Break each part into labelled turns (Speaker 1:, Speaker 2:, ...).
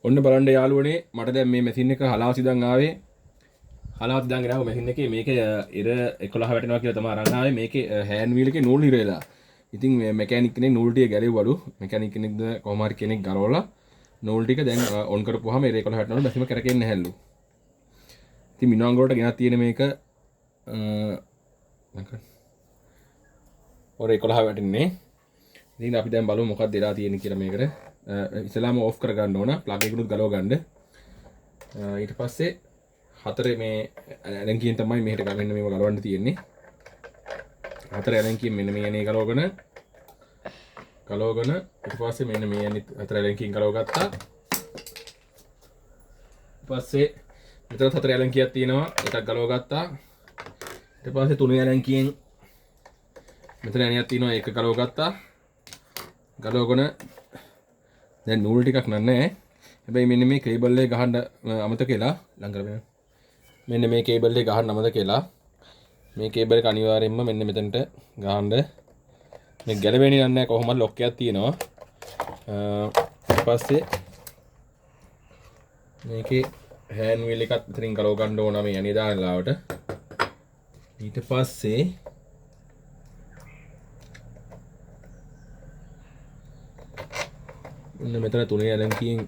Speaker 1: ඔන්න බලන්න යාළුවනේ මට දැන් මේ මැෂින් එක හලාව සිදන් ආවේ. හලාව සිදන් ගෙනාව මැෂින් එකේ මේකේ ඉර 11 වැටෙනවා කියලා තමයි අරන් ආවේ. මේකේ හෑන්ඩ් වීල් එකේ නූල් ඉරේලා. ඉතින් මේ මැකැනික් කෙනෙක් නූල් ටික ගැලෙව්වලු. මැකැනික් කෙනෙක්ද කොහොම හරි කෙනෙක් ගලවලා නූල් ටික දැන් ඔන් කරපුවාම ඉර 11 වැටෙනවලු මැෂිම කරකෙන්නේ නැහැලු. ඉතින් මිනුවංග වලට ගෙනත් තියෙන මේක ඔර 11 වැටෙන්නේ. ඉතින් අපි දැන් බලමු මොකක්ද වෙලා තියෙන්නේ කියලා මේකට. ඉස්සලාම ඕෆ් කරගන්න ඕන ප්ලග් එකකුත් ගලව ගන්න. ඊට පස්සේ හතරේ මේ ඇලන්කියෙන් තමයි මෙහෙට ගන්න මේව ගලවන්න තියෙන්නේ. හතර ඇලන්කියෙන් මෙන්න මේ යන්නේ ගලවගෙන ඊට පස්සේ මෙන්න මේ යන්නේ හතර ඇලන්කියෙන් ගලව ගත්තා. ඊට පස්සේ මෙතන හතර ඇලන්කියක් තියෙනවා එකක් ගලව ගත්තා. ඊට පස්සේ තුනේ ඇලන්කියෙන් මෙතන ඇණියක් තියෙනවා ඒක ගලව ගත්තා. ගලවගෙන දැන් නූල් ටිකක් නැහැ. හැබැයි මෙන්න මේ කේබල් එක ගහන්න අමතක වෙලා ලං කරගෙන. මෙන්න මේ කේබල් එක ගහන්න අමතක වෙලා. මේ කේබල් එක අනිවාර්යයෙන්ම මෙන්න මෙතනට ගහන්න. මේ ගැලවෙන්නේ නැහැ කොහොමද ලොක් එකක් තියෙනවා. ඊට පස්සේ මේකේ හෑන්ඩ් වීල් එකත් ඉතින් ගලව ගන්න ඕන මේ යන්නේ දාන ලාවට. ඊට පස්සේ මෙතන තුනේ ඇලන්කියෙන්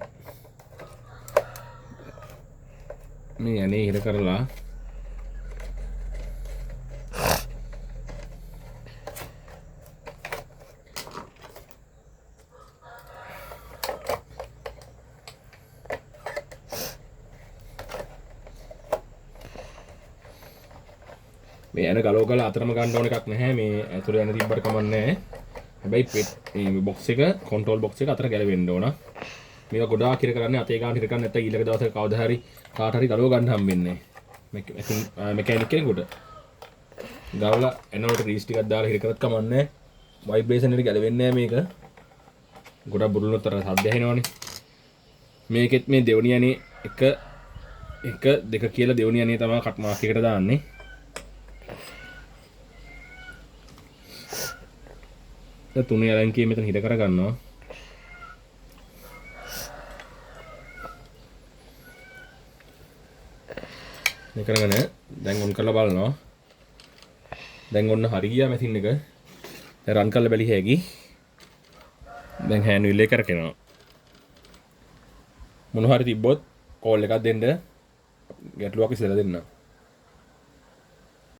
Speaker 1: මේ යන්නේ හිර කරලා මේ යන ගලව ගල අතරම ගන්න ඕන එකක් නැහැ මේ ඇතුළේ යන තිබ්බට කමක් නැහැ. හැබැයි මේ බොක්ස් එක කන්ට්‍රෝල් බොක්ස් එක අතර ගැලවෙන්න ඕන. මේක ගොඩාක් හිර කරන්නේ අතේ ගන්න හිර කරන්නේ නැත්නම් ඊළඟ දවසක කවදා හරි කාට හරි ගලව ගන්න හම්බෙන්නේ නැහැ. මෙකැනික් කෙනෙකුට ගාවලා එනකොට ග්‍රීස් ටිකක් දාලා හිර කරත් කමක් නැහැ. ভাইබ්‍රේෂන් එකට ගැලවෙන්නේ නැහැ මේක. ගොඩක් බුරුලුනොත් අර සද්ද ඇහෙනවනේ. මේකෙත් මේ දෙවෙනි යන්නේ 1 2 කියලා දෙවෙනි යන්නේ තමයි කට් මාක් එකට දාන්නේ. තුනේ ඇලන්කිය මෙතන හිර කර ගන්නවා. මේ කරගෙන දැන් ඔන් කරලා බලනවා. දැන් ඔන්න හරි ගියා මැෂින් එක. දැන් රන් කරලා බැලි හැකි. දැන් හෑන්ඩ් වීල් එක කරකිනවා. මොන හරි තිබ්බොත් කෝල් එකක් දෙන්න ගැටලුවක් ඉස්සෙල්ලා දෙන්න.